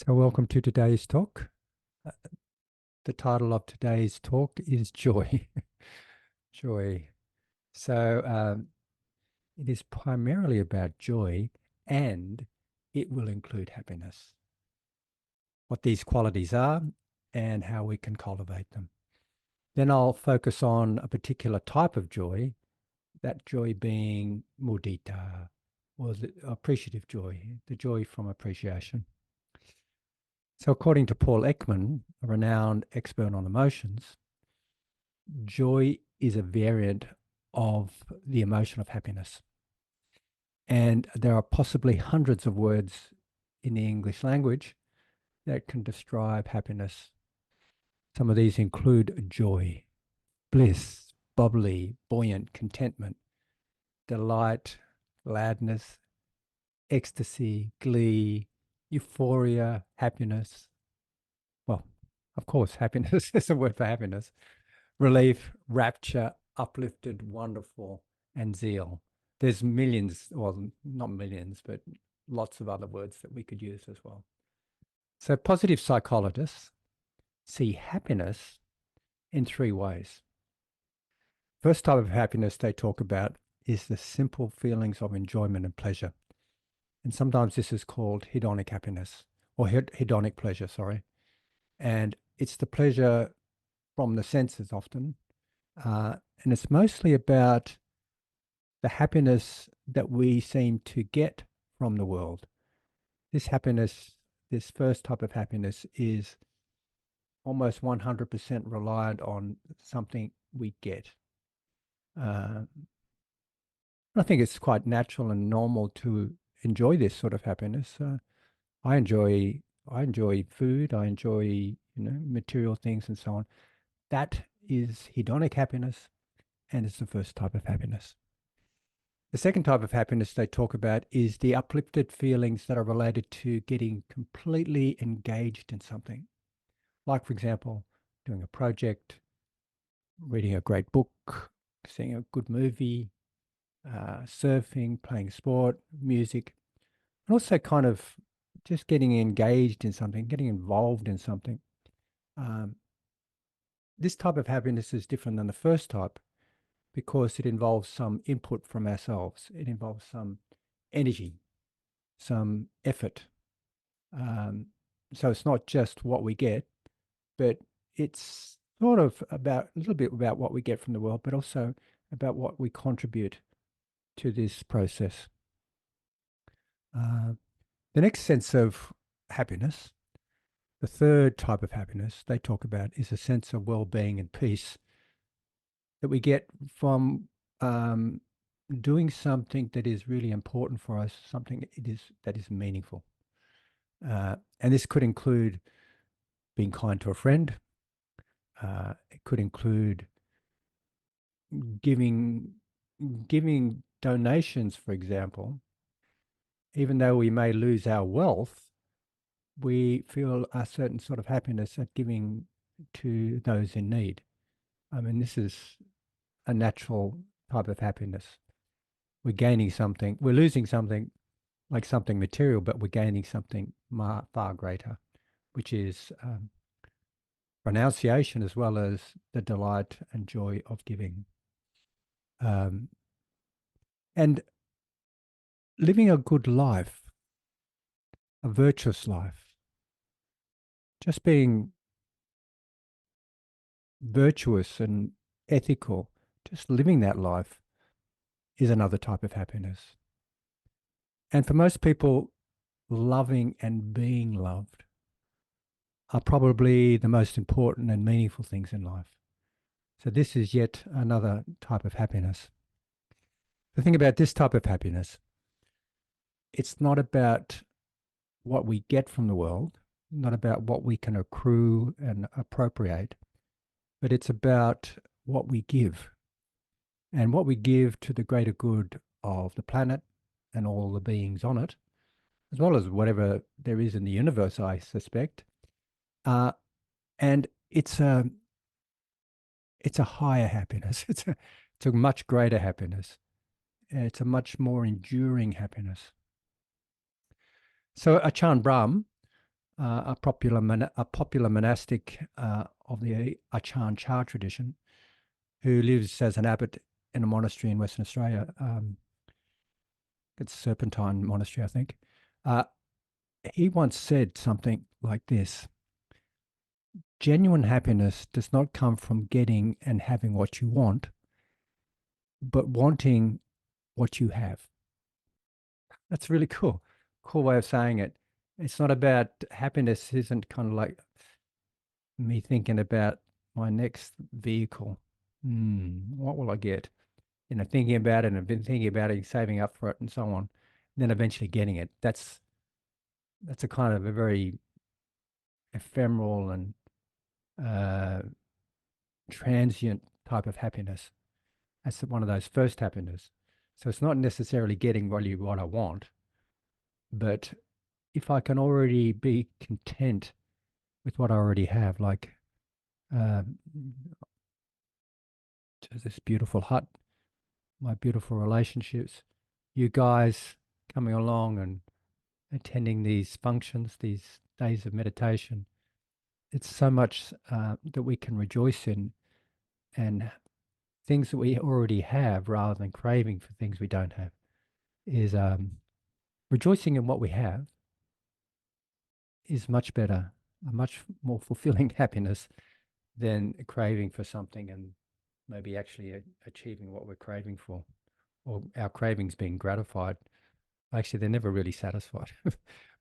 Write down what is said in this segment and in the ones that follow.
So, welcome to today's talk. Uh, The title of today's talk is Joy. Joy. So, it is primarily about joy, and it will include happiness, what these qualities are, and how we can cultivate them. Then I'll focus on a particular type of joy, that joy being mudita, or the appreciative joy, the joy from appreciation. So, according to Paul Ekman, a renowned expert on emotions, joy is a variant of the emotion of happiness. And there are possibly hundreds of words in the English language that can describe happiness. Some of these include joy, bliss, bubbly, buoyant, contentment, delight, gladness, ecstasy, glee, euphoria, happiness. Well, of course, happiness is a word for happiness. Relief, rapture, uplifted, wonderful, and zeal. There's millions, well, not millions, but lots of other words that we could use as well. So positive psychologists see happiness in three ways. First type of happiness they talk about is the simple feelings of enjoyment and pleasure. And sometimes this is called hedonic happiness or hedonic pleasure, sorry. And it's the pleasure from the senses often. And it's mostly about the happiness that we seem to get from the world. This happiness, this first type of happiness, is almost 100% reliant on something we get. I think it's quite natural and normal to enjoy this sort of happiness. I enjoy food. I enjoy material things and so on. That is hedonic happiness, and it's the first type of happiness. The second type of happiness they talk about is the uplifted feelings that are related to getting completely engaged in something. Like, for example, doing a project, reading a great book, seeing a good movie, surfing, playing sport, music, and also kind of just getting engaged in something, getting involved in something. This type of happiness is different than the first type because it involves some input from ourselves. It involves some energy, some effort. So it's not just what we get, but it's sort of about a little bit about what we get from the world, but also about what we contribute to this process. The next sense of happiness, the third type of happiness they talk about, is a sense of well-being and peace that we get from doing something that is really important for us, something that is meaningful. And this could include being kind to a friend. It could include giving donations, for example. Even though we may lose our wealth, we feel a certain sort of happiness at giving to those in need. I mean, this is a natural type of happiness. We're gaining something, we're losing something like something material, but we're gaining something far greater, which is renunciation as well as the delight and joy of giving. And living a good life, a virtuous life, just being virtuous and ethical, just living that life is another type of happiness. And for most people, loving and being loved are probably the most important and meaningful things in life. So this is yet another type of happiness. The thing about this type of happiness, it's not about what we get from the world, not about what we can accrue and appropriate, but it's about what we give and what we give to the greater good of the planet and all the beings on it, as well as whatever there is in the universe, I suspect. And it's a higher happiness. It's a much greater happiness. It's a much more enduring happiness. So Ajahn Brahm, a popular monastic of the Achan Chah tradition, who lives as an abbot in a monastery in Western Australia. It's Serpentine Monastery, I think. Uh, he once said something like this: genuine happiness does not come from getting and having what you want, but wanting what you have. That's really cool. Cool way of saying it. It's not about happiness, isn't kind of like me thinking about my next vehicle. What will I get? Thinking about it and been thinking about it, saving up for it and so on, then eventually getting it. That's a kind of a very ephemeral and uh, transient type of happiness. That's one of those first happiness. So it's not necessarily getting what I want, but if I can already be content with what I already have, like um, this beautiful hut, my beautiful relationships, you guys coming along and attending these functions, these days of meditation. It's so much that we can rejoice in, and things that we already have rather than craving for things we don't have is rejoicing in what we have is much better, a much more fulfilling happiness than craving for something and maybe actually achieving what we're craving for, or our cravings being gratified. Actually, they're never really satisfied,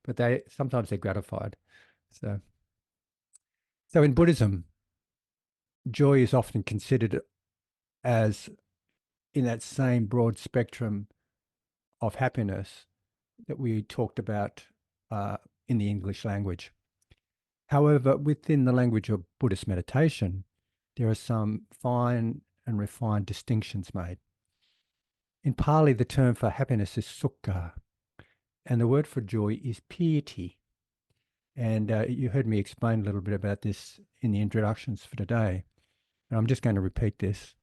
but sometimes they're gratified. So, so in Buddhism, joy is often considered as in that same broad spectrum of happiness that we talked about uh, in the English language. However, within the language of Buddhist meditation, there are some fine and refined distinctions made. In Pali, the term for happiness is sukha, and the word for joy is piti. And you heard me explain a little bit about this in the introductions for today. And I'm just going to repeat this.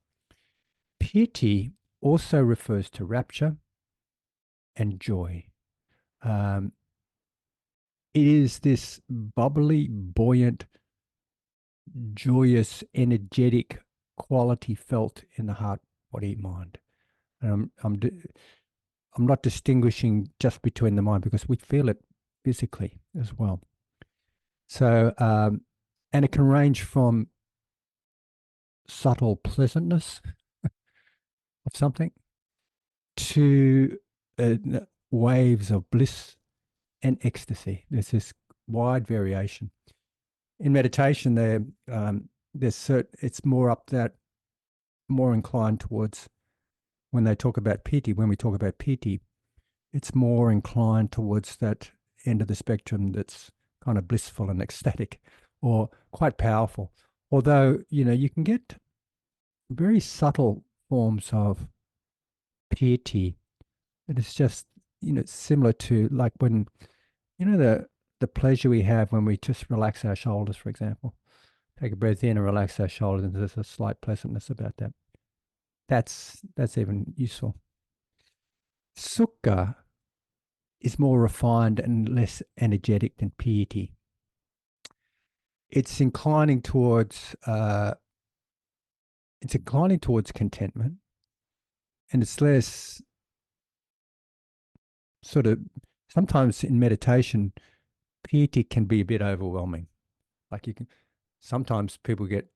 Piti also refers to rapture and joy. Um, it is this bubbly, buoyant, joyous, energetic quality felt in the heart, body, mind. And I'm not distinguishing just between the mind because we feel it physically as well. So, and it can range from subtle pleasantness of something to waves of bliss and ecstasy. There's this wide variation. In meditation, it's more up that, more inclined towards when they talk about piti. When we talk about piti, it's more inclined towards that end of the spectrum that's kind of blissful and ecstatic, or quite powerful. Although you can get very subtle forms of piety. It is just similar to like when the pleasure we have when we just relax our shoulders, for example. Take a breath in and relax our shoulders, and there's a slight pleasantness about that. That's even useful. Sukha is more refined and less energetic than piety. It's inclining towards contentment, and it's less sort of, sometimes in meditation, piety can be a bit overwhelming. Like sometimes people get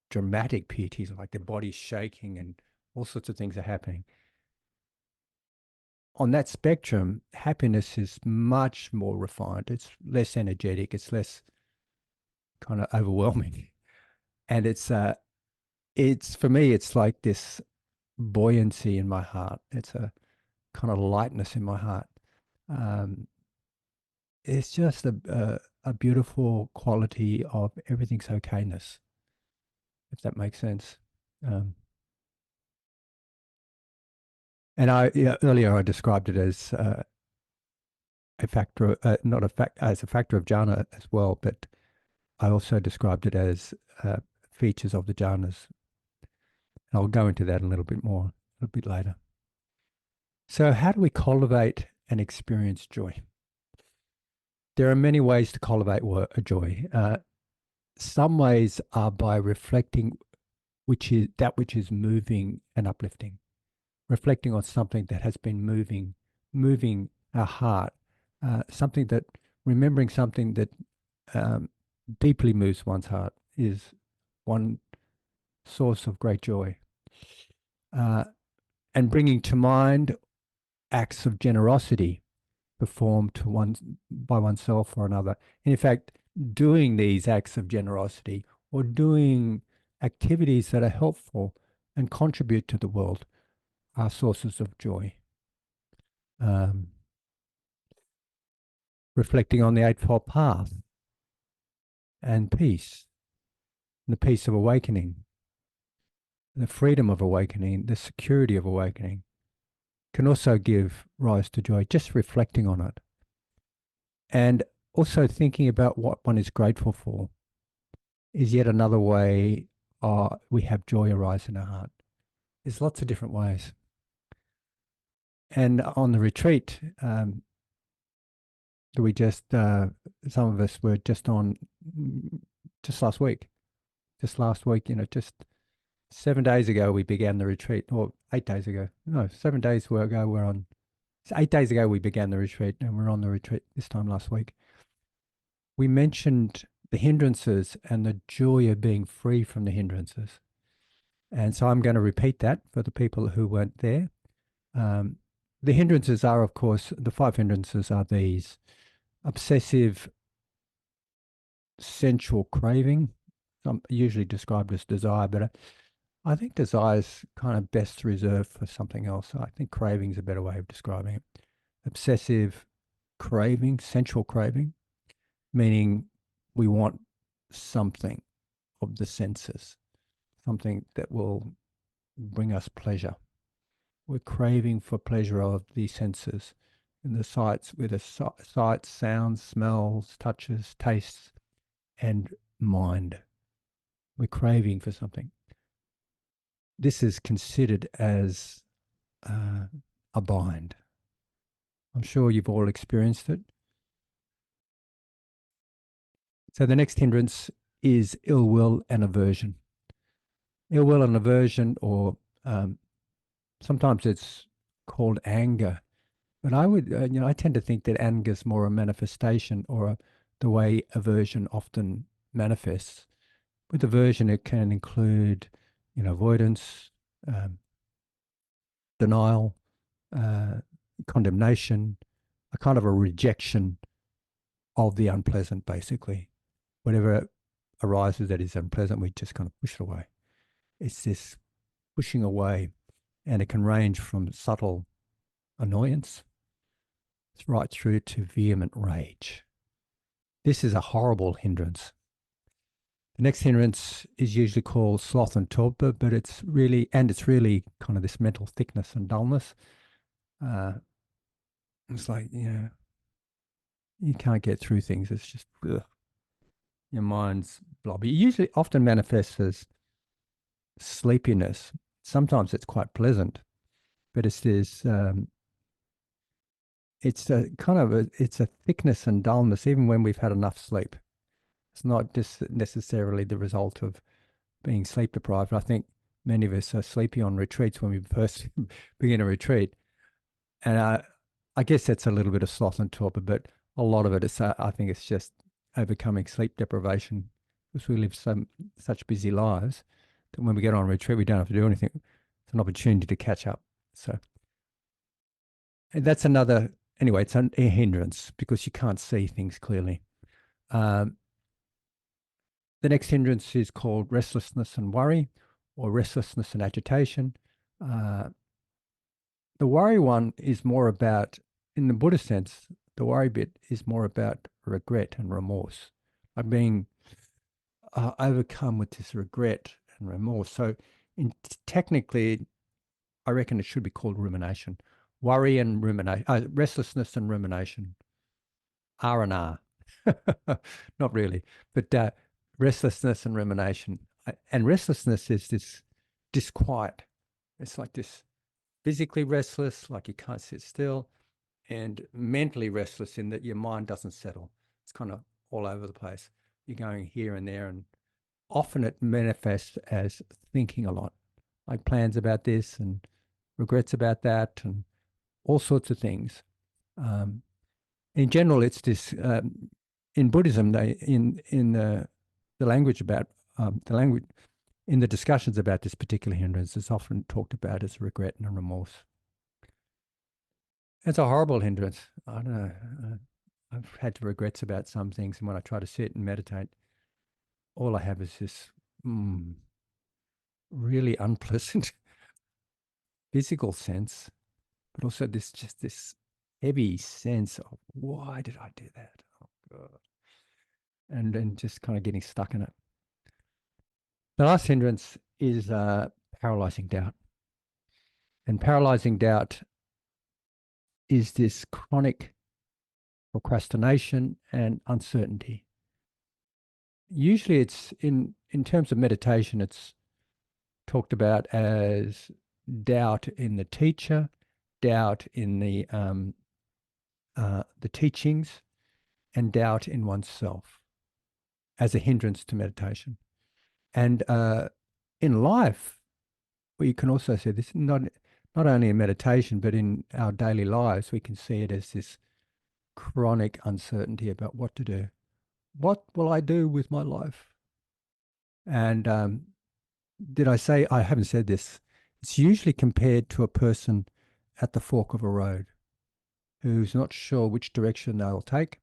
dramatic pieties, like their body's shaking and all sorts of things are happening. On that spectrum, happiness is much more refined. It's less energetic. It's less kind of overwhelming. And it's for me, it's like this buoyancy in my heart. It's a kind of lightness in my heart. Um, it's just a beautiful quality of everything's okayness, if that makes sense. Um, and earlier I described it as a factor, not a fact, as a factor of jhana as well, but I also described it as features of the jhanas. And I'll go into that a little bit more a little bit later. So, how do we cultivate and experience joy? There are many ways to cultivate a joy. Some ways are by reflecting, which is moving and uplifting, reflecting on something that has been moving our heart, something that remembering something that um, deeply moves one's heart is one source of great joy. Uh, and bringing to mind acts of generosity performed by oneself or another. And in fact, doing these acts of generosity or doing activities that are helpful and contribute to the world are sources of joy. Um, Reflecting on the Eightfold Path and peace, the peace of awakening, the freedom of awakening, the security of awakening can also give rise to joy, just reflecting on it. And also thinking about what one is grateful for is yet another way we have joy arise in our heart. There's lots of different ways. And on the retreat, we just, some of us were just on just last week. Just last week, just 7 days ago, we began the retreat, or 8 days ago. No, 7 days ago, we're on. 8 days ago, we began the retreat, and we're on the retreat this time last week. We mentioned the hindrances and the joy of being free from the hindrances. And so I'm going to repeat that for the people who weren't there. The hindrances are, of course, the 5 hindrances are these: obsessive sensual craving, usually described as desire, but I think desire is kind of best reserved for something else. I think craving is a better way of describing it. Obsessive craving, sensual craving, meaning we want something of the senses, something that will bring us pleasure. We're craving for pleasure of the senses and the sights, with the sights, sounds, smells, touches, tastes, and mind. We're craving for something. This is considered as a bind. I'm sure you've all experienced it. So the next hindrance is ill will and aversion. Ill will and aversion, or sometimes it's called anger. But I would, I tend to think that anger is more a manifestation or the way aversion often manifests. With aversion, it can include, avoidance, denial, condemnation, a kind of a rejection of the unpleasant, basically. Whatever arises that is unpleasant, we just kind of push it away. It's this pushing away, and it can range from subtle annoyance right through to vehement rage. This is a horrible hindrance. The next hindrance is usually called sloth and torpor, but it's really kind of this mental thickness and dullness. It's like, you can't get through things. It's just, ugh. Your mind's blobby. It usually often manifests as sleepiness. Sometimes it's quite pleasant, but it's this, it's a kind of it's a thickness and dullness, even when we've had enough sleep. It's not just necessarily the result of being sleep deprived. I think many of us are sleepy on retreats when we first begin a retreat. And I guess that's a little bit of sloth and torpor, but a lot of it is, I think it's just overcoming sleep deprivation, because we live such busy lives that when we get on retreat, we don't have to do anything. It's an opportunity to catch up. So and that's anyway, it's a hindrance because you can't see things clearly. Um, the next hindrance is called restlessness and worry, or restlessness and agitation. Uh, the worry one is more about, in the Buddhist sense, the worry bit is more about regret and remorse, like being overcome with this regret and remorse. So, technically, I reckon it should be called rumination. Worry and rumination, restlessness and rumination, R and R. Not really, but restlessness and rumination. And restlessness is this disquiet. It's like this physically restless, like you can't sit still, and mentally restless in that your mind doesn't settle. It's kind of all over the place. You're going here and there, and often it manifests as thinking a lot, like plans about this and regrets about that, and all sorts of things. Um, in general, it's this. In Buddhism, they in the language about the language in the discussions about this particular hindrance, it's often talked about as regret and remorse. It's a horrible hindrance. I don't know. I've had regrets about some things, and when I try to sit and meditate, all I have is this really unpleasant physical sense, but also this heavy sense of why did I do that? Oh God. And then just kind of getting stuck in it. The last hindrance is paralyzing doubt. And paralyzing doubt is this chronic procrastination and uncertainty. Usually it's in terms of meditation, it's talked about as doubt in the teacher, doubt in the teachings, and doubt in oneself as a hindrance to meditation. And in life, we can also see this not only in meditation, but in our daily lives, we can see it as this chronic uncertainty about what to do. What will I do with my life? And did I say, I haven't said this, it's usually compared to a person at the fork of a road who's not sure which direction they'll take.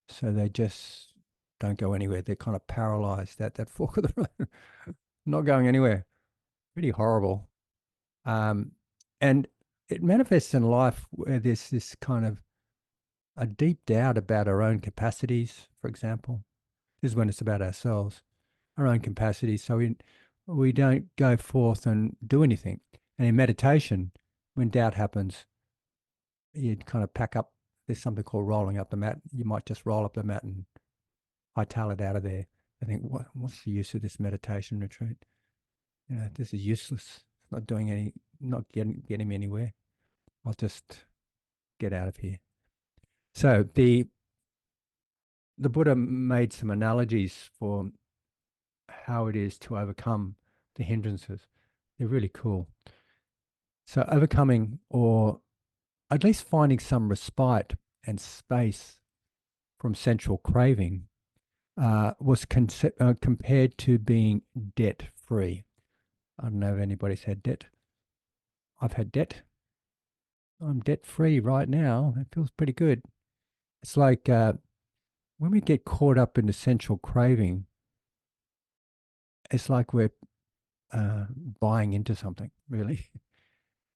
So they just don't go anywhere. They're kind of paralyzed at that fork of the road, not going anywhere. Pretty horrible. And it manifests in life where there's this kind of a deep doubt about our own capacities, for example. This is when it's about ourselves, our own capacities. So we don't go forth and do anything. And in meditation, when doubt happens, you'd kind of pack up. There's something called rolling up the mat. You might just roll up the mat and hightail it out of there. I think, what's the use of this meditation retreat? You know, this is useless. It's not doing any, not getting me anywhere. I'll just get out of here. So the Buddha made some analogies for how it is to overcome the hindrances. They're really cool. So overcoming, or at least finding some respite and space from sensual craving, was compared to being debt free. I don't know if anybody's had debt. I've had debt. I'm debt free right now. It feels pretty good. It's like when we get caught up in the sensual craving, it's like we're buying into something, really.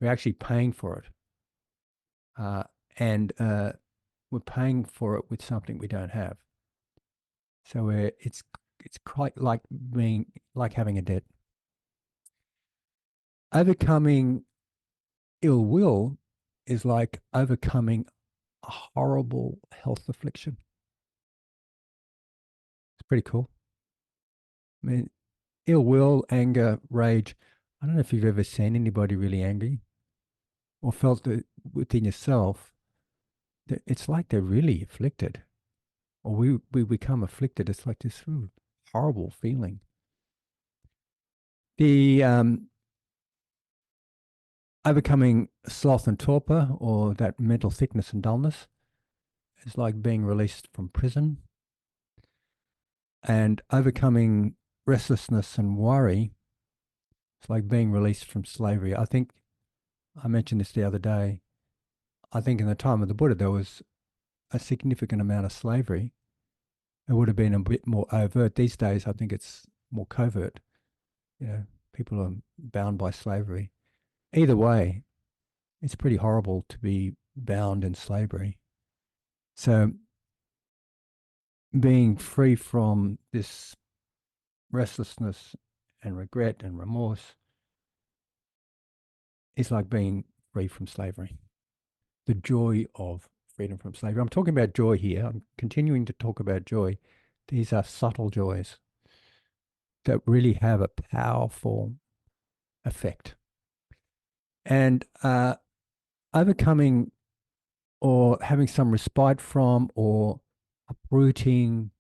We're actually paying for it. And we're paying for it with something we don't have. So it's quite like having a debt. Overcoming ill will is like overcoming a horrible health affliction. It's pretty cool. I mean, ill will, anger, rage. I don't know if you've ever seen anybody really angry or felt that within yourself that it's like they're really afflicted, or we become afflicted. It's like this horrible feeling. The overcoming sloth and torpor, or that mental thickness and dullness, is like being released from prison. And overcoming restlessness and worry, it's like being released from slavery. I think I mentioned this the other day. I think in the time of the Buddha, there was a significant amount of slavery. It would have been a bit more overt. These days, I think it's more covert. You know, people are bound by slavery. Either way, it's pretty horrible to be bound in slavery. So being free from this restlessness and regret and remorse is like being free from slavery. The joy of freedom from slavery. I'm talking about joy here. I'm continuing to talk about joy. These are subtle joys that really have a powerful effect. And overcoming or having some respite from or uprooting,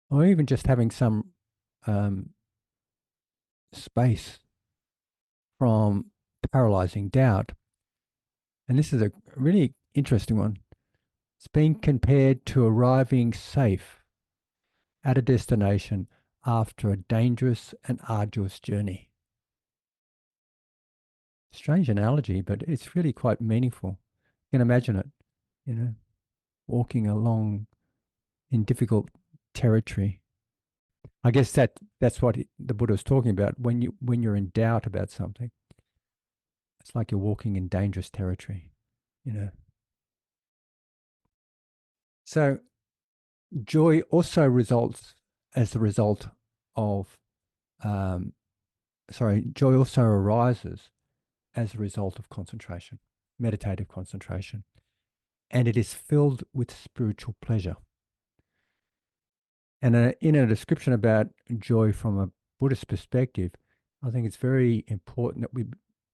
or even just having some um, space from paralyzing doubt. And this is a really interesting one. It's being compared to arriving safe at a destination after a dangerous and arduous journey. Strange analogy, but it's really quite meaningful. You can imagine it, walking along in difficult territory. I guess that's what the Buddha was talking about. When you're in doubt about something, it's like you're walking in dangerous territory, you know. So joy also results as the result of, um, joy also arises as a result of concentration, meditative concentration, and it is filled with spiritual pleasure. And in a description about joy from a Buddhist perspective, I think it's very important that we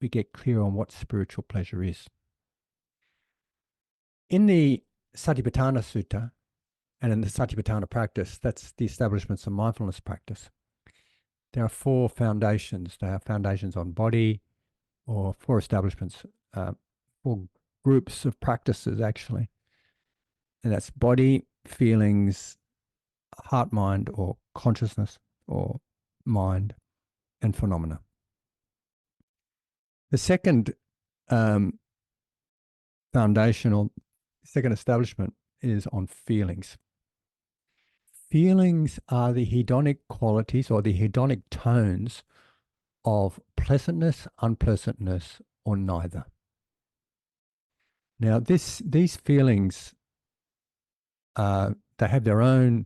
get clear on what spiritual pleasure is. In the Satipatthana Sutta and in the Satipatthana practice, that's the establishments of mindfulness practice. There are four foundations. There are foundations on body, or four establishments, four groups of practices actually. And that's body, feelings, heart, mind, or consciousness, or mind, and phenomena. The second foundational, second establishment is on feelings. Feelings are the hedonic qualities or the hedonic tones of pleasantness, unpleasantness, or neither. Now, these feelings, they have their own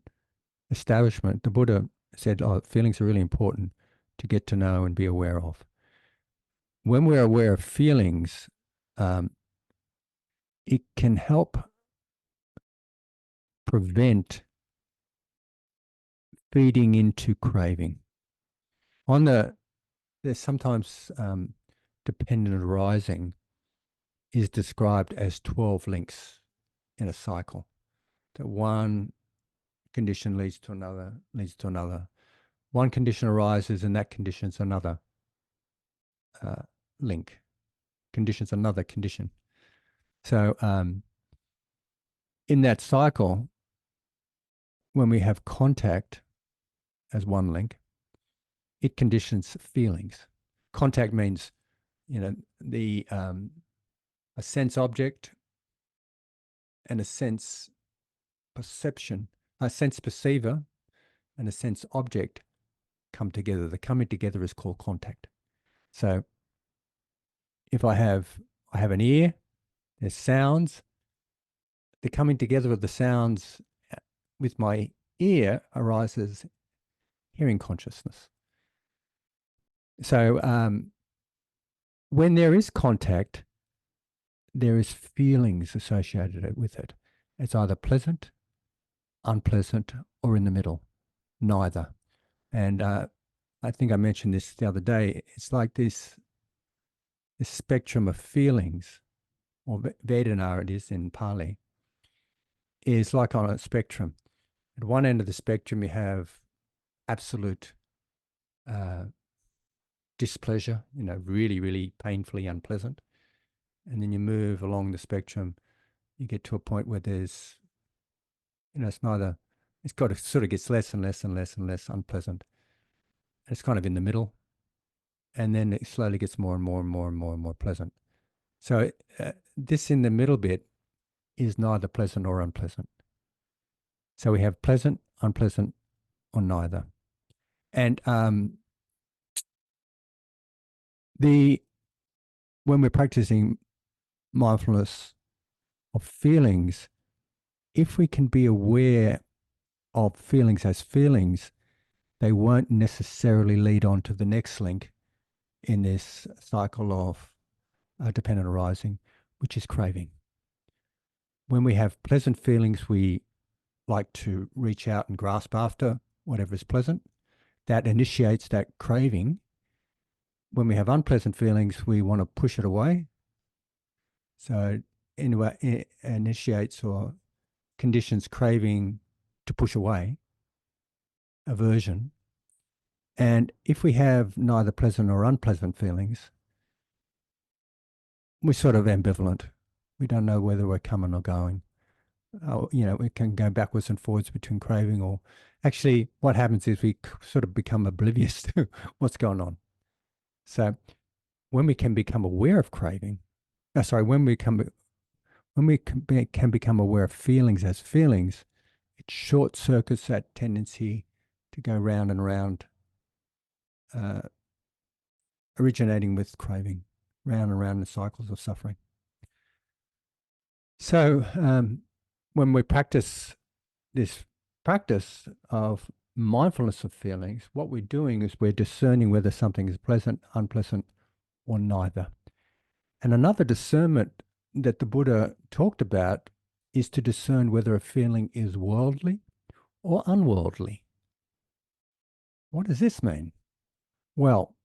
establishment. The Buddha said, feelings are really important to get to know and be aware of. When we're aware of feelings, it can help prevent feeding into craving. There's sometimes dependent arising is described as 12 links in a cycle. That one condition leads to another, leads to another. One condition arises and that conditions another link, conditions another condition. So in that cycle, when we have contact as one link, it conditions feelings. Contact means, the a sense object and a sense perception, a sense perceiver and a sense object come together. The coming together is called contact. So if I have an ear, there's sounds. The coming together of the sounds with my ear arises hearing consciousness. So when there is contact, there is feelings associated with it. It's either pleasant, unpleasant, or in the middle, neither. And I think I mentioned this the other day. It's like this spectrum of feelings, or Vedana it is in Pali, is like on a spectrum. At one end of the spectrum, you have absolute displeasure, really, really painfully unpleasant. And then you move along the spectrum, you get to a point where there's, it's got to sort of gets less and less and less and less unpleasant. It's kind of in the middle. And then it slowly gets more and more and more and more and more pleasant. So this in the middle bit is neither pleasant or unpleasant. So we have pleasant, unpleasant, or neither. And when we're practicing mindfulness of feelings, if we can be aware of feelings as feelings, they won't necessarily lead on to the next link in this cycle of dependent arising, which is craving. When we have pleasant feelings, we like to reach out and grasp after whatever is pleasant. That initiates that craving. When we have unpleasant feelings, we want to push it away. So anyway, it initiates or conditions craving to push away, aversion. And if we have neither pleasant or unpleasant feelings, we're sort of ambivalent. We don't know whether we're coming or going. We can go backwards and forwards between craving, or actually what happens is we sort of become oblivious to what's going on. So when we can become aware of craving, when we can become aware of feelings as feelings, it short circuits that tendency to go round and round, uh, originating with craving, round and round in cycles of suffering. So when we practice this practice of mindfulness of feelings, what we're doing is we're discerning whether something is pleasant, unpleasant, or neither. And another discernment that the Buddha talked about is to discern whether a feeling is worldly or unworldly. What does this mean? Well,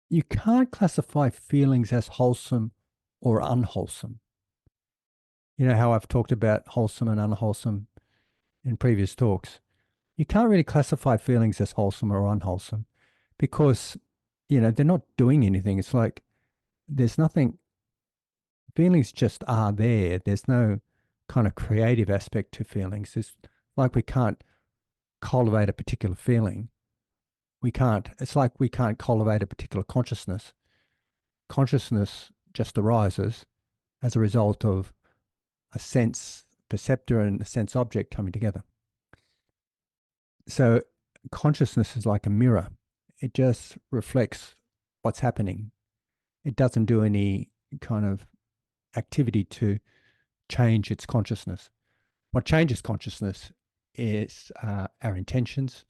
you can't classify feelings as wholesome or unwholesome. You know how I've talked about wholesome and unwholesome in previous talks. You can't really classify feelings as wholesome or unwholesome because, they're not doing anything. It's like there's nothing, feelings just are there. There's no kind of creative aspect to feelings. It's like we can't cultivate a particular feeling. It's like we can't cultivate a particular consciousness. Consciousness just arises as a result of a sense perceptor and a sense object coming together. So consciousness is like a mirror. It just reflects what's happening. It doesn't do any kind of activity to change its consciousness. What changes consciousness is our intentions,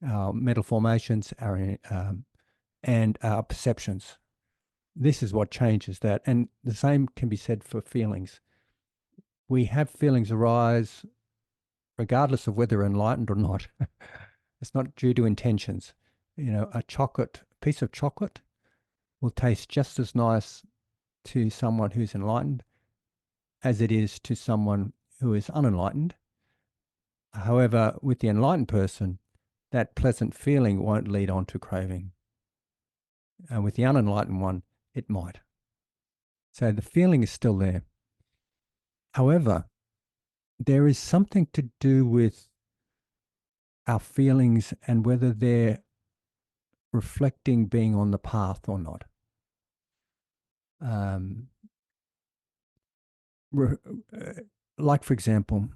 our mental formations, and our perceptions. This is what changes that. And the same can be said for feelings. We have feelings arise regardless of whether enlightened or not. It's not due to intentions. A piece of chocolate will taste just as nice to someone who's enlightened as it is to someone who is unenlightened. However, with the enlightened person, that pleasant feeling won't lead on to craving. And with the unenlightened one, it might. So the feeling is still there. However, there is something to do with our feelings and whether they're reflecting being on the path or not. Like, for example,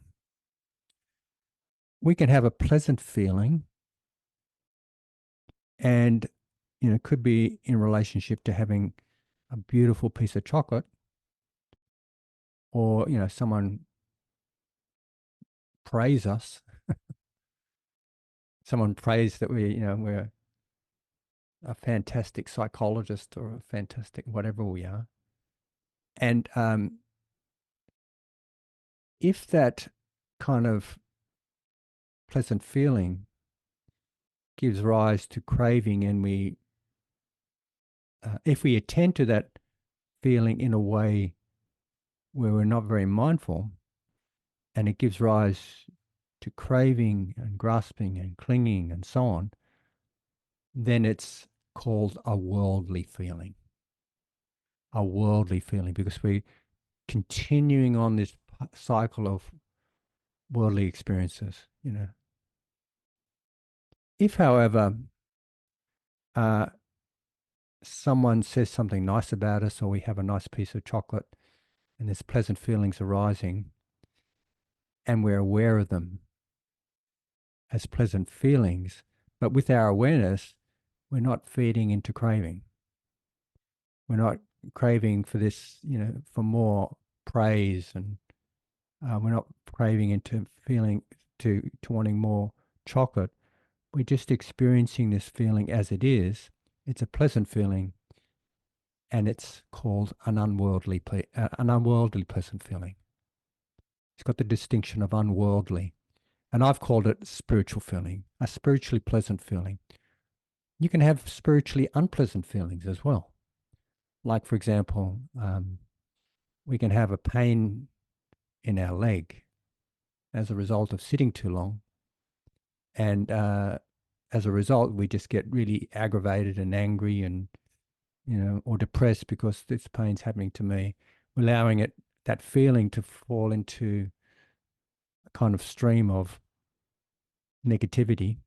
we can have a pleasant feeling and, could be in relationship to having a beautiful piece of chocolate or, someone praise us, someone praise that we're a fantastic psychologist or a fantastic whatever we are. And if that kind of pleasant feeling gives rise to craving and if we attend to that feeling in a way where we're not very mindful and it gives rise to craving and grasping and clinging and so on, then it's called a worldly feeling. A worldly feeling because we're continuing on this cycle of worldly experiences, If, however, someone says something nice about us or we have a nice piece of chocolate and there's pleasant feelings arising and we're aware of them as pleasant feelings, but with our awareness, we're not feeding into craving. We're not craving for this, for more praise, and we're not craving into feeling to wanting more chocolate. We're just experiencing this feeling as it is. It's a pleasant feeling, and it's called an unworldly pleasant feeling. It's got the distinction of unworldly. And I've called it spiritual feeling, a spiritually pleasant feeling. You can have spiritually unpleasant feelings as well. Like, for example, we can have a pain in our leg as a result of sitting too long. And as a result, we just get really aggravated and angry and, or depressed because this pain's happening to me, allowing that feeling to fall into a kind of stream of negativity,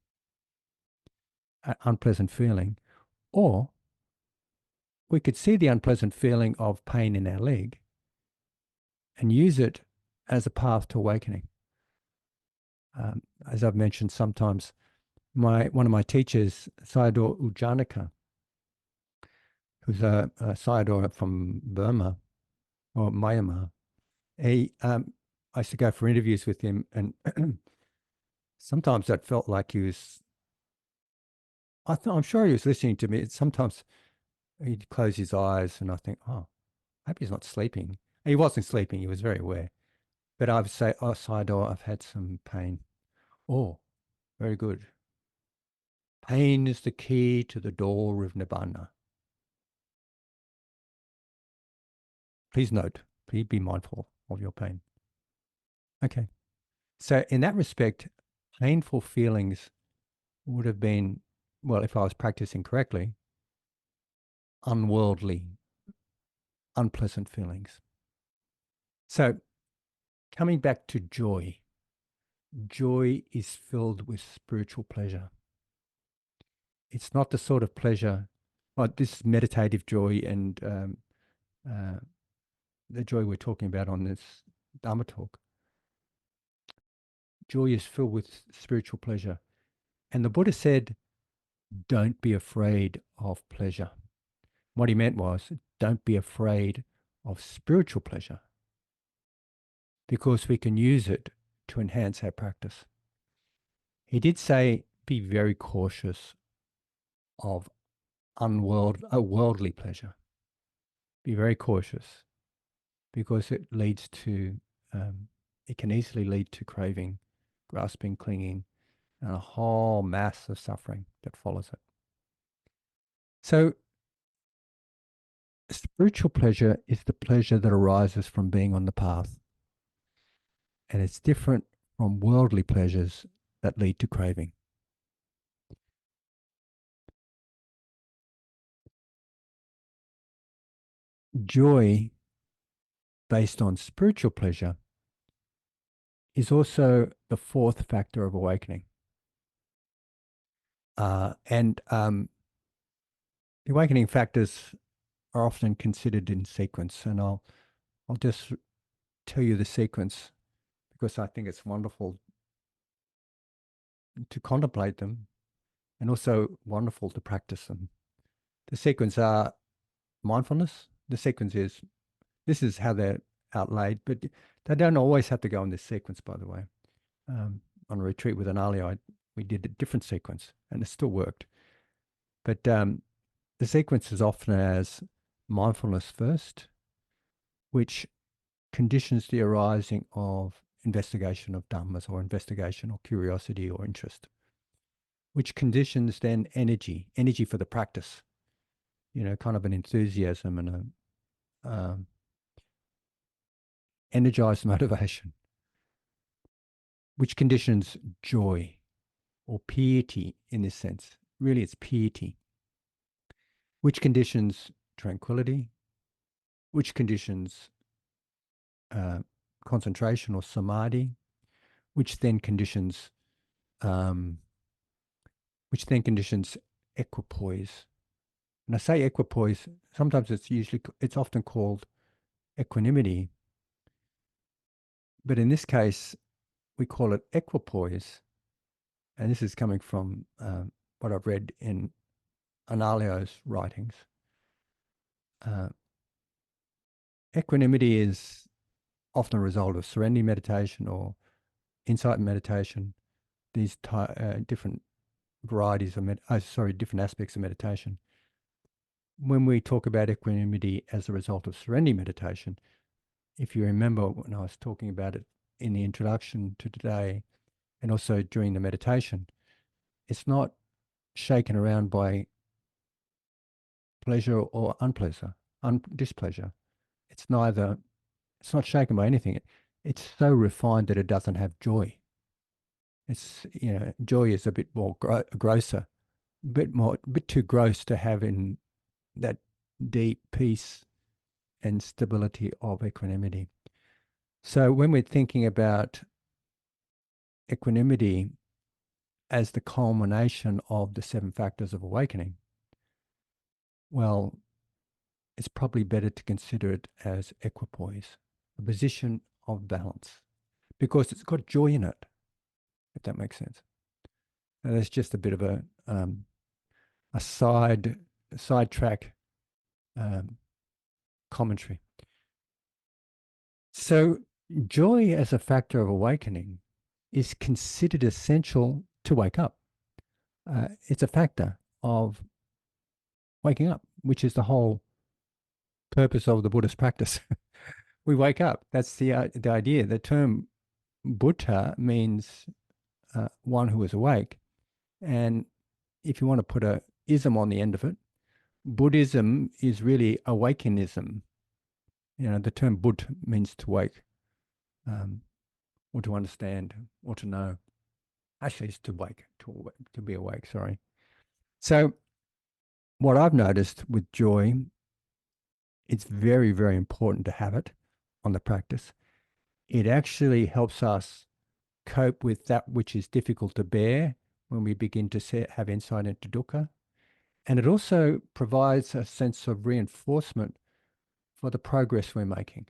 unpleasant feeling. Or we could see the unpleasant feeling of pain in our leg and use it as a path to awakening. As I've mentioned, sometimes one of my teachers, Sayadaw Ujjanaka, who's a Sayadaw from Burma or Myanmar, I used to go for interviews with him, and sometimes that felt like he was. I'm sure he was listening to me. Sometimes he'd close his eyes, and I think, oh, I hope he's not sleeping. He wasn't sleeping. He was very aware. But I would say, oh, Sayadaw, I've had some pain. Oh, very good. Pain is the key to the door of Nibbana. Please note, please be mindful of your pain. Okay. So in that respect, painful feelings would have been, well, if I was practicing correctly, unworldly, unpleasant feelings. So coming back to joy, joy is filled with spiritual pleasure. It's not the sort of pleasure, this meditative joy and the joy we're talking about on this Dharma talk. Joy is filled with spiritual pleasure. And the Buddha said, don't be afraid of pleasure. What he meant was, don't be afraid of spiritual pleasure, because we can use it to enhance our practice. He did say, be very cautious of worldly pleasure. Be very cautious, because it leads to, it can easily lead to craving, grasping, clinging, and a whole mass of suffering that follows it. So spiritual pleasure is the pleasure that arises from being on the path. And it's different from worldly pleasures that lead to craving. Joy based on spiritual pleasure is also the fourth factor of awakening. And the awakening factors are often considered in sequence. And I'll just tell you the sequence because I think it's wonderful to contemplate them and also wonderful to practice them. The sequence are mindfulness. The sequence is, this is how they're outlaid, but they don't always have to go in this sequence, by the way. On a retreat with Anali, we did a different sequence and it still worked. But the sequence is often as mindfulness first, which conditions the arising of investigation of dhammas or investigation or curiosity or interest, which conditions then energy for the practice, kind of an enthusiasm and a energized motivation, which conditions joy or piety in this sense. Really, it's piety, which conditions tranquility, which conditions concentration or samadhi, which then conditions equipoise. And I say equipoise, sometimes it's often called equanimity, but in this case, we call it equipoise. And this is coming from what I've read in Anala's writings. Equanimity is often a result of serenity meditation or insight meditation, these different varieties of different aspects of meditation. When we talk about equanimity as a result of serenity meditation, if you remember when I was talking about it in the introduction to today and also during the meditation, it's not shaken around by pleasure or displeasure. It's not shaken by anything. it's so refined that it doesn't have joy. It's, joy is a bit more grosser, a bit too gross to have in that deep peace and stability of equanimity. So when we're thinking about equanimity as the culmination of the seven factors of awakening, well, it's probably better to consider it as equipoise, a position of balance, because it's got joy in it, if that makes sense. And that's just a bit of a sidetrack commentary. So joy as a factor of awakening is considered essential to wake up. It's a factor of waking up, which is the whole purpose of the Buddhist practice. We wake up. That's the idea. The term Buddha means one who is awake. And if you want to put a ism on the end of it, Buddhism is really awakenism. The term Bud means to wake, or to understand, or to know. Actually, it's to wake, to be awake, sorry. So what I've noticed with joy, it's very, very important to have it on the practice. It actually helps us cope with that which is difficult to bear when we begin to have insight into dukkha. And it also provides a sense of reinforcement for the progress we're making.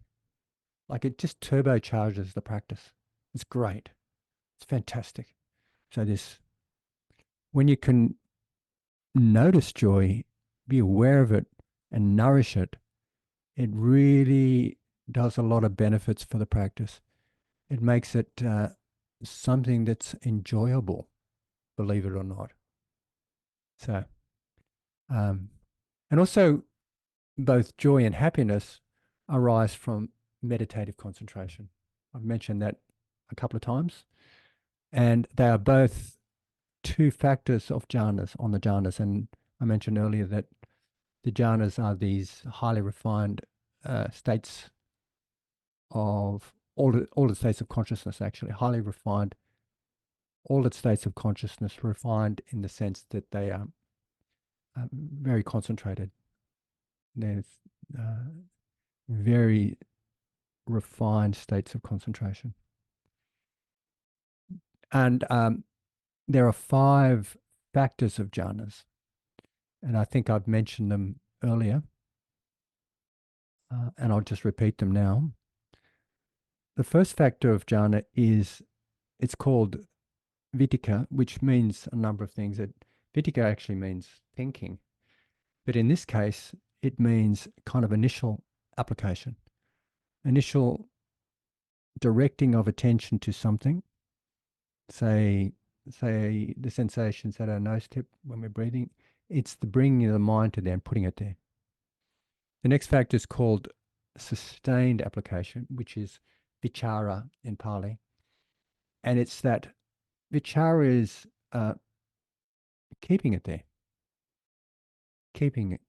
Like, it just turbocharges the practice. It's great. It's fantastic. So when you can notice joy, be aware of it and nourish it, it really does a lot of benefits for the practice. It makes it something that's enjoyable, believe it or not. So, and also both joy and happiness arise from meditative concentration. I've mentioned that a couple of times, and they are both two factors of jhanas, on the jhanas. And I mentioned earlier that the jhanas are these highly refined states of all the states of consciousness, actually highly refined. All the states of consciousness refined in the sense that they are very concentrated. There's very refined states of concentration. And there are 5 factors of jhanas, and I think I've mentioned them earlier, and I'll just repeat them now. The first factor of jhana it's called vitika, which means a number of things. Vitika actually means thinking, but in this case, it means kind of initial application, initial directing of attention to something. Say the sensations at our nose tip when we're breathing. It's the bringing of the mind to there and putting it there. The next factor is called sustained application, which is vichara in Pali. And it's that vichara is keeping it there, keeping it.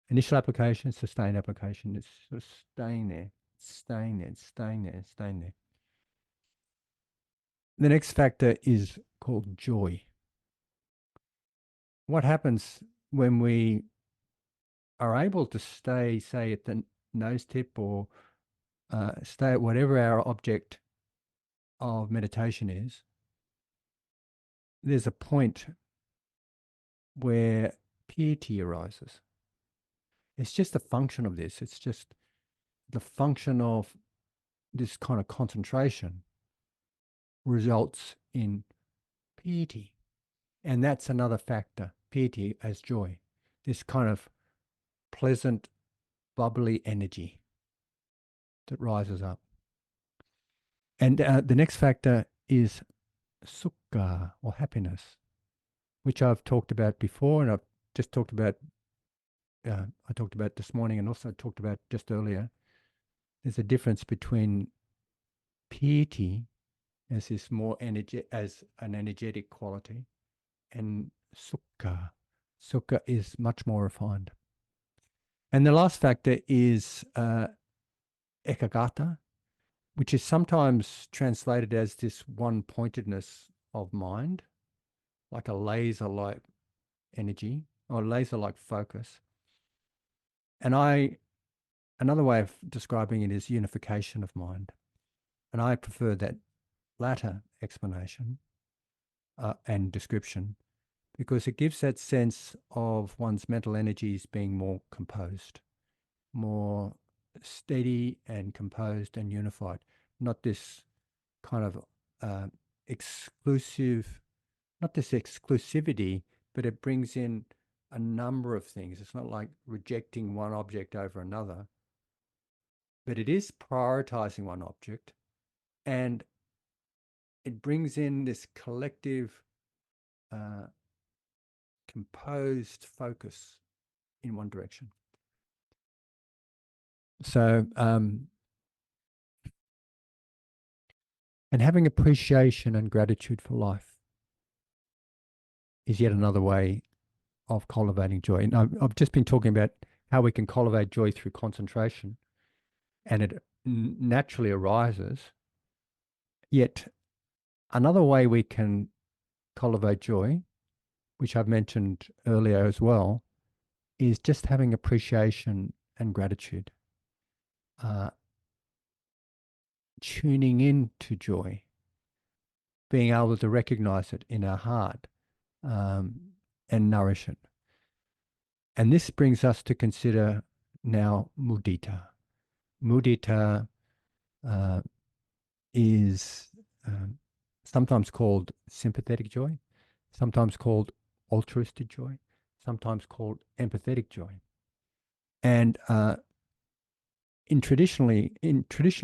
Initial application, sustained application. It's sort of staying there, staying there, staying there, staying there. The next factor is called joy. What happens when we are able to stay, say, at the nose tip, or stay at whatever our object of meditation is? There's a point where piety arises. It's just a function of this. It's just the function of this kind of concentration results in piety. And that's another factor, piety as joy, this kind of pleasant, bubbly energy that rises up. And the next factor is sukha, or happiness, which I've talked about before, and I've just talked about, I talked about this morning, and also talked about just earlier. There's a difference between piety as this more energy, as an energetic quality, and sukha. Sukha is much more refined. And the last factor is ekagata, which is sometimes translated as this one-pointedness of mind, like a laser-like energy or laser-like focus. And another way of describing it is unification of mind. And I prefer that latter explanation and description, because it gives that sense of one's mental energies being more composed, more steady and composed and unified, not this kind of exclusive, not this exclusivity, but it brings in a number of things. It's not like rejecting one object over another, but it is prioritizing one object, and it brings in this collective composed focus in one direction. So, and having appreciation and gratitude for life is yet another way of cultivating joy. And I've just been talking about how we can cultivate joy through concentration, and it naturally arises. Yet another way we can cultivate joy, which I've mentioned earlier as well, is just having appreciation and gratitude. Tuning into joy, being able to recognize it in our heart and nourish it. And this brings us to consider now mudita. Mudita is sometimes called sympathetic joy, sometimes called altruistic joy, sometimes called empathetic joy. And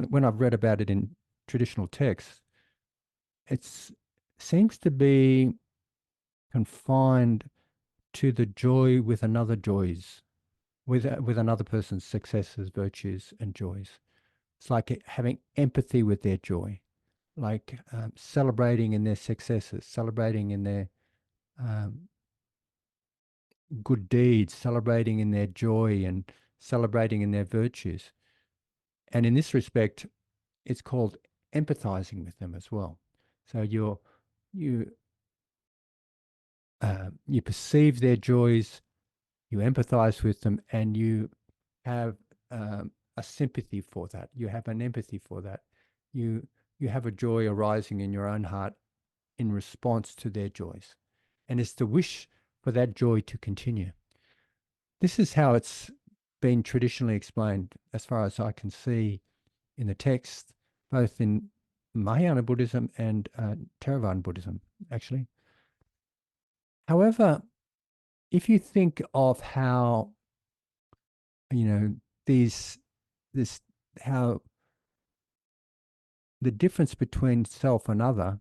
when I've read about it in traditional texts, it seems to be confined to the joy with another joys, with another person's successes, virtues, and joys. It's like having empathy with their joy, like celebrating in their successes, celebrating in their good deeds, celebrating in their joy, and celebrating in their virtues. And in this respect, it's called empathizing with them as well. So you perceive their joys, you empathize with them, and you have a sympathy for that. You have an empathy for that. You have a joy arising in your own heart in response to their joys. And it's the wish for that joy to continue. This is how it's been traditionally explained, as far as I can see in the text, both in Mahayana Buddhism and Theravada Buddhism, actually. However, if you think of how, how the difference between self and other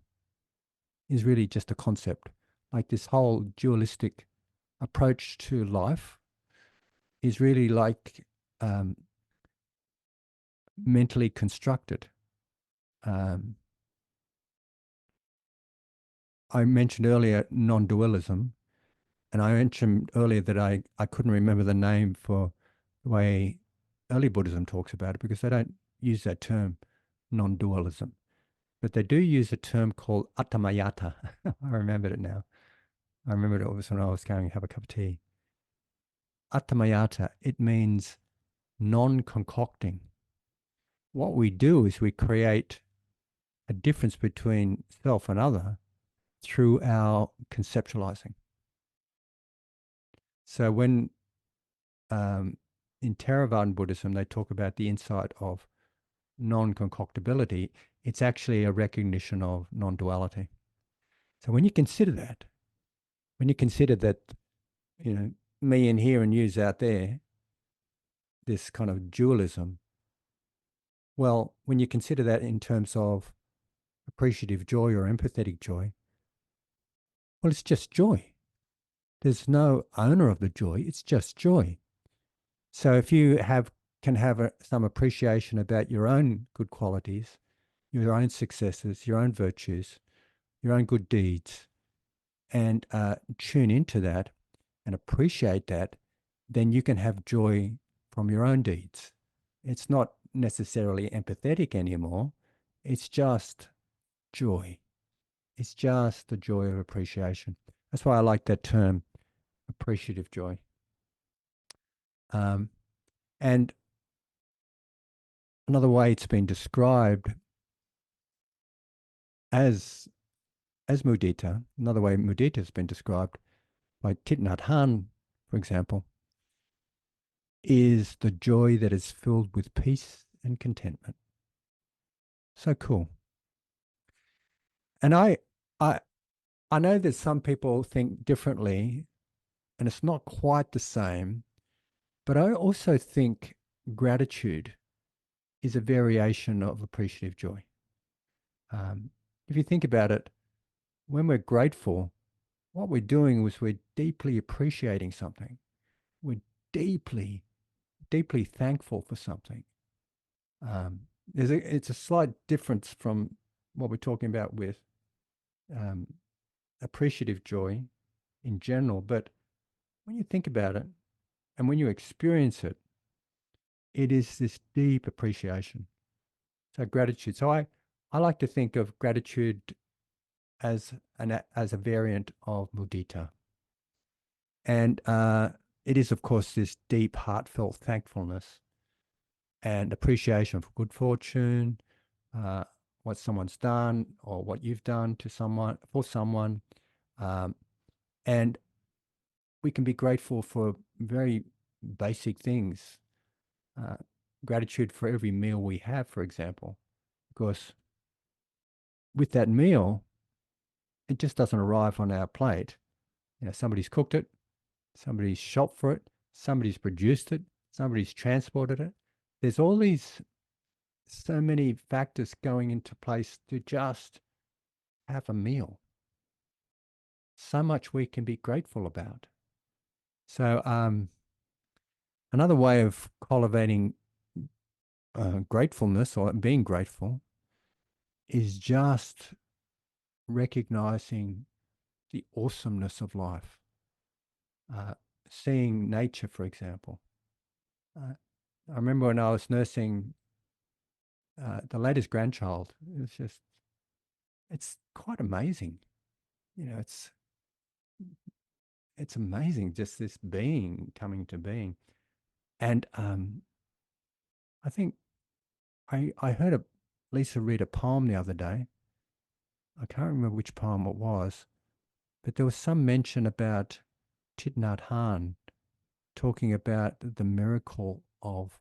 is really just a concept. Like this whole dualistic approach to life is really like mentally constructed. I mentioned earlier non-dualism, and I mentioned earlier that I couldn't remember the name for the way early Buddhism talks about it, because they don't use that term, non-dualism. But they do use a term called atamayata. I remembered it now. I remembered it was when I was going to have a cup of tea. Atamayata, it means non-concocting. What we do is we create a difference between self and other through our conceptualizing. So when in Theravada Buddhism, they talk about the insight of non-concoctability, it's actually a recognition of non-duality. So when you consider that, me in here and yous out there, this kind of dualism, well, when you consider that in terms of appreciative joy or empathetic joy, well, it's just joy. There's no owner of the joy. It's just joy. So if you can have some appreciation about your own good qualities, your own successes, your own virtues, your own good deeds, and tune into that and appreciate that, then you can have joy from your own deeds. It's not necessarily empathetic anymore, It's just joy. It's just the joy of appreciation. That's why I like that term, appreciative joy. Um, and another way it's been described as mudita, another way mudita has been described by Thich Nhat Hanh, for example, is the joy that is filled with peace and contentment. So cool. And I, I know that some people think differently, and it's not quite the same, but I also think gratitude is a variation of appreciative joy. If you think about it, when we're grateful, what we're doing is we're deeply appreciating something. We're deeply, deeply thankful for something. It's a slight difference from what we're talking about with um, appreciative joy in general. But when you think about it and when you experience it, it is this deep appreciation. So gratitude. I like to think of gratitude as as a variant of mudita, and it is of course this deep, heartfelt thankfulness and appreciation for good fortune, uh, what someone's done or what you've done to someone for someone, um, and we can be grateful for very basic things. Uh, Gratitude for every meal we have, for example, because with that meal, it just doesn't arrive on our plate. You know, somebody's cooked it, somebody's shopped for it, somebody's produced it, somebody's transported it. There's all these so many factors going into place to just have a meal. So much we can be grateful about. So, another way of cultivating gratefulness or being grateful is just recognizing the awesomeness of life. Uh, Seeing nature, for example. Uh, I remember when I was nursing the latest grandchild. It's quite amazing. You know, it's amazing just this being coming to being. And I think I heard Lisa read a poem the other day. I can't remember which poem it was, but there was some mention about Thich Nhat Hanh talking about the miracle of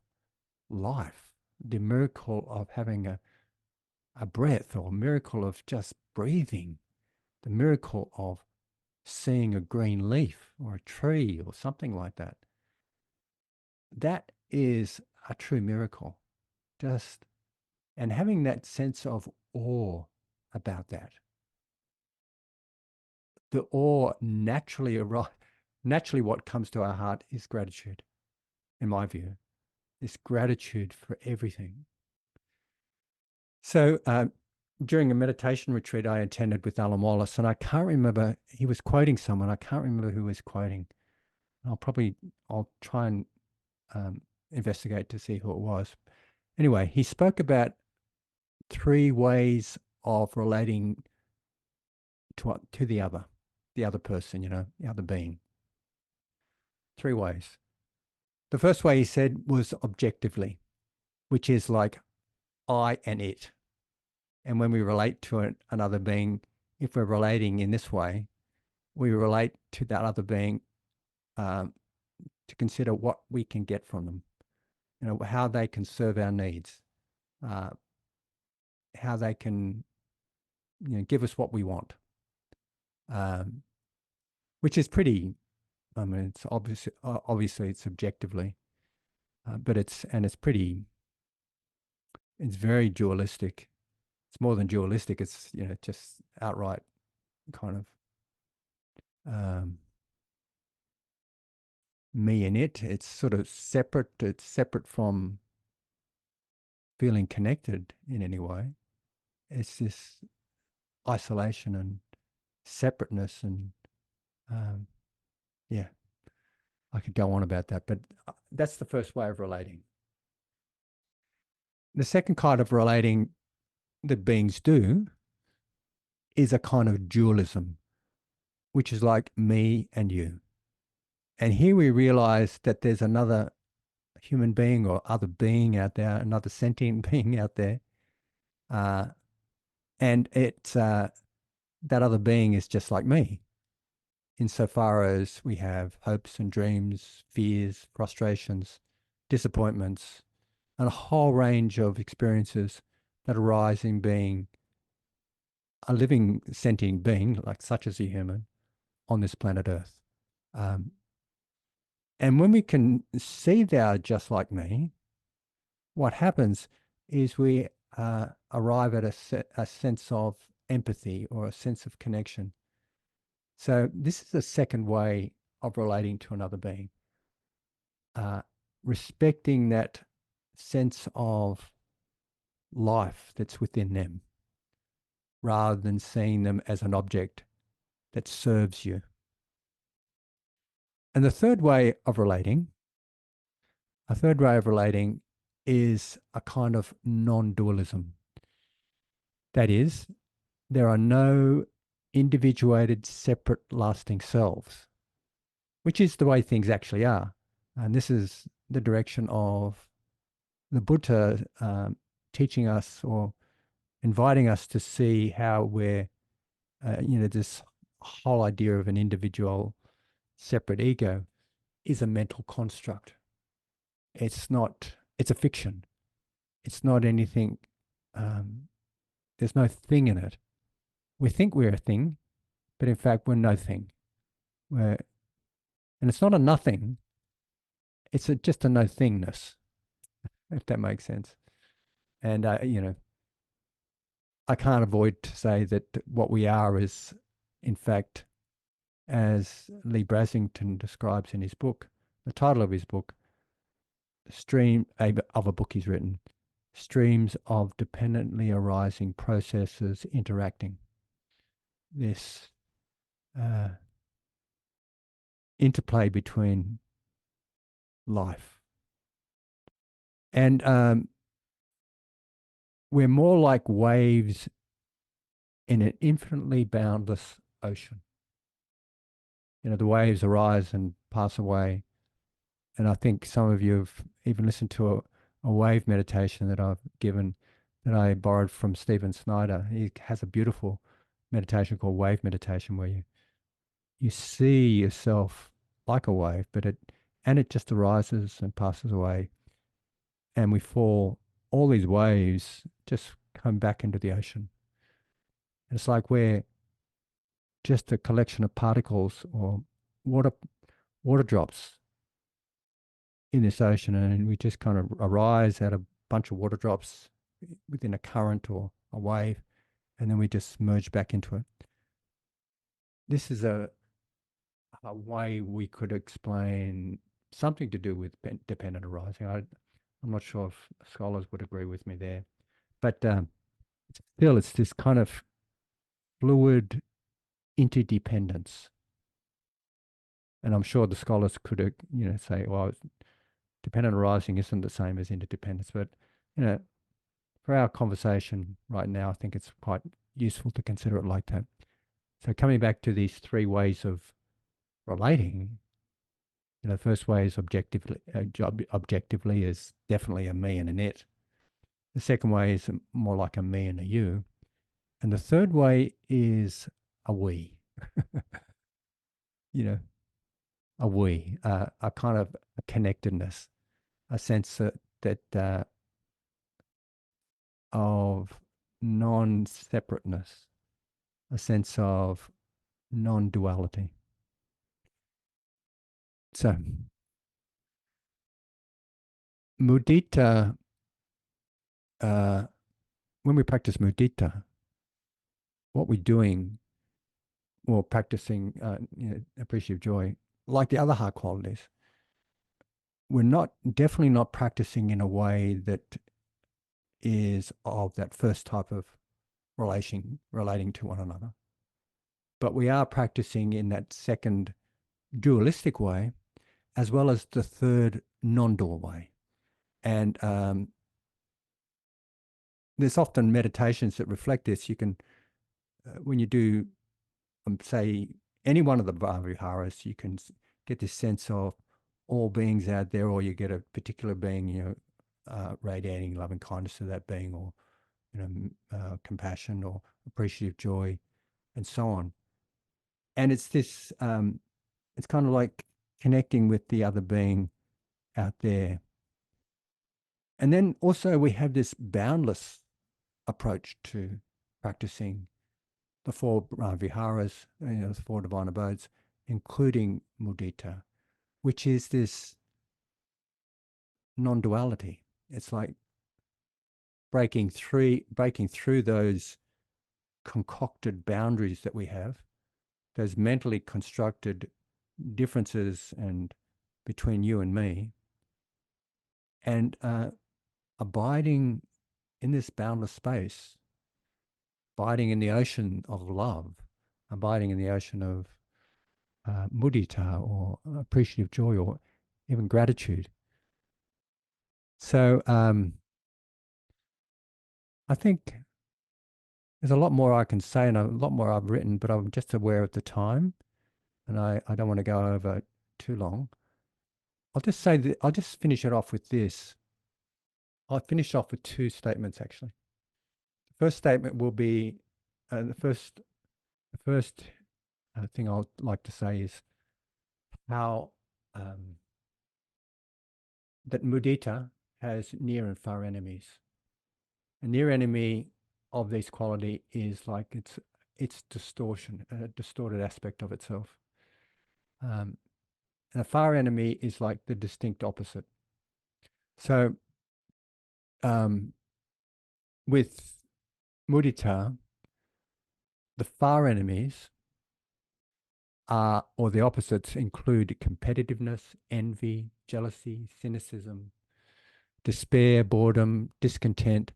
life, the miracle of having a breath, or a miracle of just breathing, the miracle of seeing a green leaf or a tree or something like that. That is a true miracle. Just and having that sense of awe about that. The awe naturally arrives. Naturally, what comes to our heart is gratitude, in my view. This gratitude for everything. So during a meditation retreat I attended with Alan Wallace, and I can't remember, he was quoting someone. I can't remember who was quoting. I'll try and investigate to see who it was. Anyway, he spoke about three ways of relating to the other person, the other being. Three ways. The first way he said was objectively, which is like I and it. And when we relate to another being, if we're relating in this way, we relate to that other being um, to consider what we can get from them, how they can serve our needs, uh, how they can give us what we want, um, which is pretty. I mean, it's obviously it's subjectively, but it's pretty. It's very dualistic. It's more than dualistic. It's just outright kind of me and it. It's sort of separate. It's separate from feeling connected in any way. It's this isolation and separateness, and yeah, I could go on about that, but that's the first way of relating. The second kind of relating that beings do is a kind of dualism, which is like me and you. And here we realize that there's another human being or other being out there, another sentient being out there. Uh, and it's that other being is just like me, insofar as we have hopes and dreams, fears, frustrations, disappointments, and a whole range of experiences that arise in being a living sentient being, like such as a human, on this planet Earth. Um, and when we can see they are just like me, what happens is we arrive at a sense of empathy or a sense of connection. So this is a second way of relating to another being, uh, respecting that sense of life that's within them, rather than seeing them as an object that serves you. And the third way of relating, a third way of relating is a kind of non-dualism. That is, there are no individuated, separate, lasting selves, which is the way things actually are. And this is the direction of the Buddha teaching us or inviting us to see how we're, this whole idea of an individual, separate ego is a mental construct. It's not, it's a fiction. It's not anything, there's no thing in it. We think we're a thing, but in fact, we're no thing. We're, and it's not a nothing, it's just a no thingness, if that makes sense. And, I can't avoid to say that what we are is, in fact, as Lee Brasington describes in his book, the title of his book, of a book he's written, streams of dependently arising processes interacting. This interplay between life. And we're more like waves in an infinitely boundless ocean. The waves arise and pass away. And I think some of you have even listened to a wave meditation that I've given, that I borrowed from Stephen Snyder. He has a beautiful meditation called wave meditation, where you see yourself like a wave, but it just arises and passes away. And we fall, all these waves just come back into the ocean. And it's like we're just a collection of particles or water drops in this ocean, and we just kind of arise out of a bunch of water drops within a current or a wave, and then we just merge back into it. This is a way we could explain something to do with dependent arising. I'm not sure if scholars would agree with me there, but still, it's this kind of fluid interdependence. And I'm sure the scholars could, say, well, dependent arising isn't the same as interdependence. But, for our conversation right now, I think it's quite useful to consider it like that. So coming back to these three ways of relating, the first way is objectively is definitely a me and an it. The second way is more like a me and a you. And the third way is a we, you know, a we, a kind of a connectedness, a sense that of non-separateness, a sense of non-duality. So, mudita, when we practice mudita, what we're doing, or practicing appreciative joy, like the other heart qualities, we're definitely not practicing in a way that is of that first type of relating to one another. But we are practicing in that second dualistic way, as well as the third non-dual way. And there's often meditations that reflect this. You can, when you do, say, any one of the Viharas, you can get this sense of all beings out there, or you get a particular being, radiating loving kindness to that being, or compassion or appreciative joy, and so on. And it's this, it's kind of like connecting with the other being out there. And then also we have this boundless approach to practicing the four viharas, the four divine abodes, including mudita, which is this non-duality. It's like breaking through those concocted boundaries that we have, those mentally constructed differences and between you and me, and abiding in this boundless space, abiding in the ocean of love, abiding in the ocean of mudita, or appreciative joy, or even gratitude. So I think there's a lot more I can say and a lot more I've written, but I'm just aware of the time, and I don't want to go over too long. I'll just say that I'll just finish it off with this. I'll finish off with two statements, actually. The first statement will be the first thing I'd like to say is how that mudita has near and far enemies. A near enemy of this quality is like its distortion, a distorted aspect of itself. And a far enemy is like the distinct opposite. So with mudita, the far enemies are, or the opposites include competitiveness, envy, jealousy, cynicism, despair, boredom, discontent,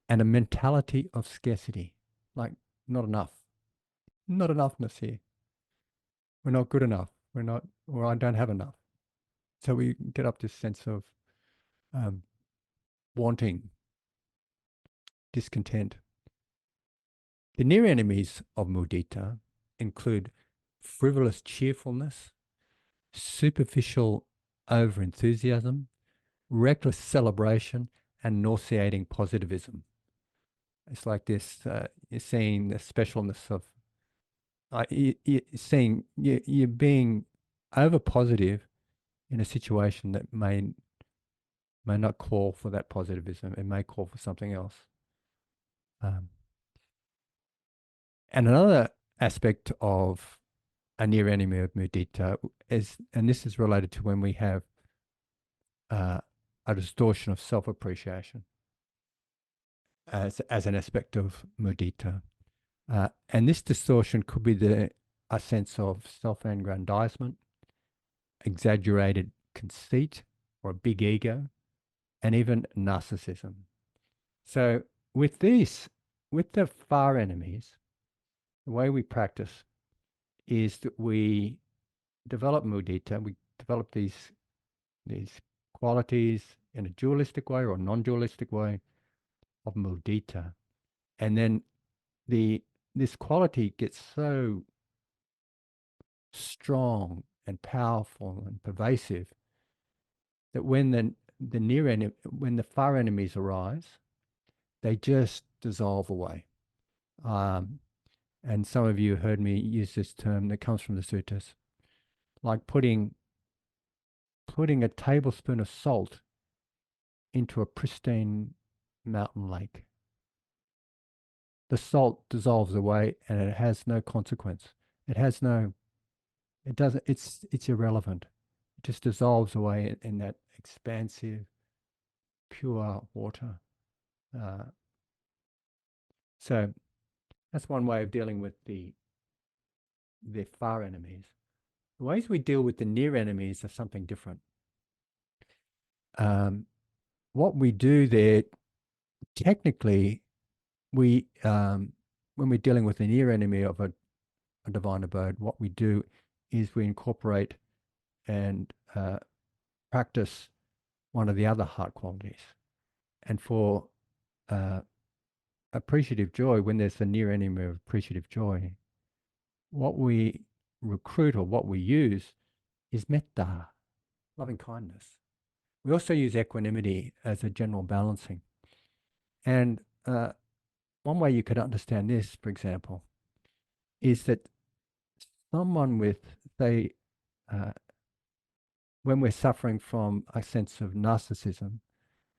and a mentality of scarcity. Like, not enough. Not enoughness here. We're not good enough. We're not, or I don't have enough. So we get up this sense of wanting, discontent. The near enemies of mudita include frivolous cheerfulness, superficial overenthusiasm, reckless celebration, and nauseating positivism. It's like this, you're seeing the specialness of, you're being over positive in a situation that may not call for that positivism. It may call for something else. And another aspect of a near enemy of mudita is, and this is related to when we have a distortion of self-appreciation as an aspect of mudita. And this distortion could be a sense of self-aggrandizement, exaggerated conceit, or a big ego, and even narcissism. So with the far enemies, the way we practice is that we develop mudita, we develop these qualities in a dualistic way or a non-dualistic way of mudita. And then this quality gets so strong and powerful and pervasive that when when the far enemies arise, they just dissolve away. And some of you heard me use this term that comes from the suttas, like putting a tablespoon of salt into a pristine mountain lake. The salt dissolves away and it has no consequence. It doesn't, it's irrelevant. It just dissolves away in that expansive, pure water. So that's one way of dealing with the far enemies. The ways we deal with the near enemies are something different. What we do there, technically, when we're dealing with a near enemy of a divine abode, what we do is we incorporate and practice one of the other heart qualities. And for appreciative joy, when there's a near enemy of appreciative joy, what we recruit or what we use is metta, loving kindness. We also use equanimity as a general balancing. And one way you could understand this, for example, is that someone with, say, uh, when we're suffering from a sense of narcissism,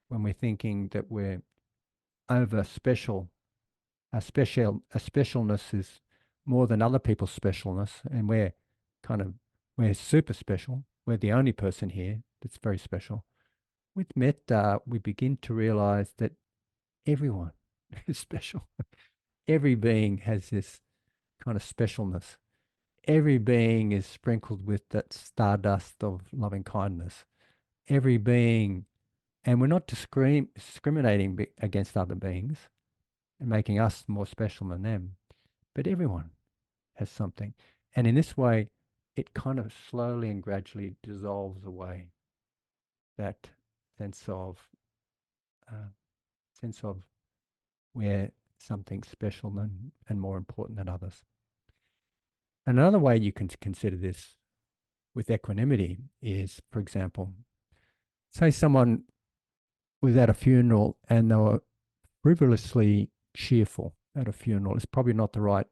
when we're thinking that we're over special, a specialness is more than other people's specialness, and we're super special. We're the only person here that's very special. With metta, we begin to realize that everyone is special. Every being has this kind of specialness. Every being is sprinkled with that stardust of loving kindness. Every being, and we're not discriminating against other beings and making us more special than them, but everyone has something. And in this way, it kind of slowly and gradually dissolves away that sense of uh, sense of we're something special and more important than others. Another way you can consider this with equanimity is, for example, say someone was at a funeral and they were frivolously cheerful at a funeral. It's probably not the right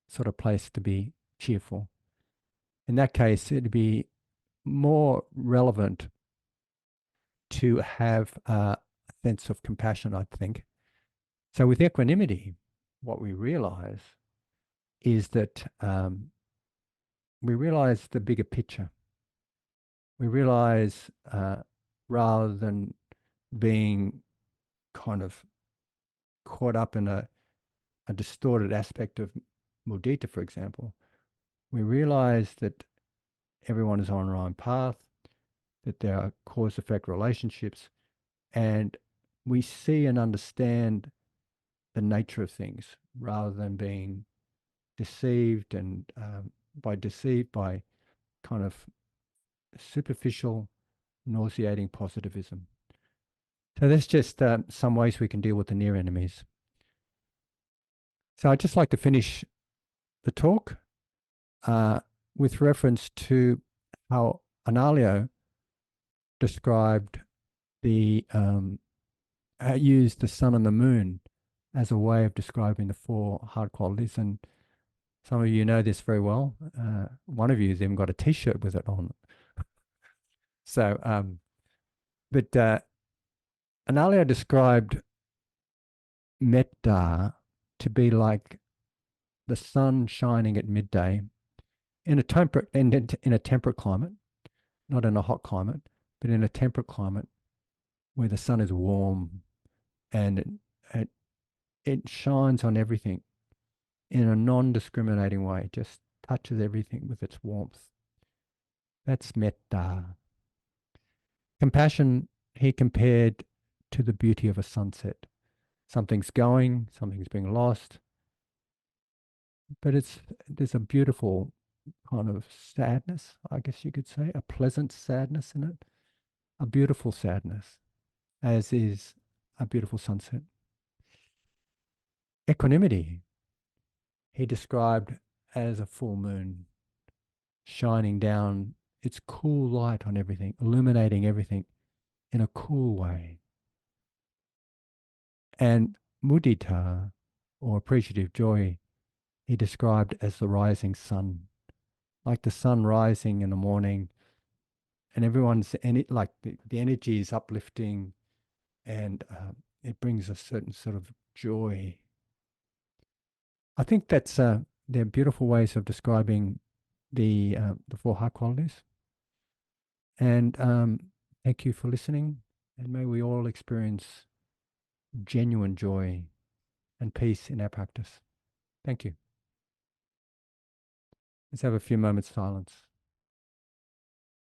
sort of place to be cheerful. In that case, it'd be more relevant to have a sense of compassion, I think. So with equanimity, what we realize is that we realize the bigger picture. We realize rather than being kind of caught up in a distorted aspect of mudita, for example, we realize that everyone is on their own path, that there are cause-effect relationships, and we see and understand the nature of things rather than being deceived and by kind of superficial, nauseating positivism. So there's just some ways we can deal with the near enemies. So I'd just like to finish the talk with reference to how Analio described used the sun and the moon as a way of describing the four hard qualities. And some of you know this very well. One of you has even got a T-shirt with it on. So, but Analio described metta to be like the sun shining at midday in a temperate climate, not in a hot climate, but in a temperate climate where the sun is warm and it shines on everything in a non-discriminating way, just touches everything with its warmth. That's metta. Compassion, he compared to the beauty of a sunset. Something's going, something's being lost, but there's a beautiful kind of sadness, I guess you could say, a pleasant sadness in it, a beautiful sadness, as is a beautiful sunset. Equanimity, he described as a full moon shining down its cool light on everything, illuminating everything in a cool way. And mudita, or appreciative joy, he described as the rising sun, like the sun rising in the morning, and like the energy is uplifting, and it brings a certain sort of joy. I think they're beautiful ways of describing the four heart qualities. And thank you for listening, and may we all experience genuine joy and peace in our practice. Thank you. Let's have a few moments silence.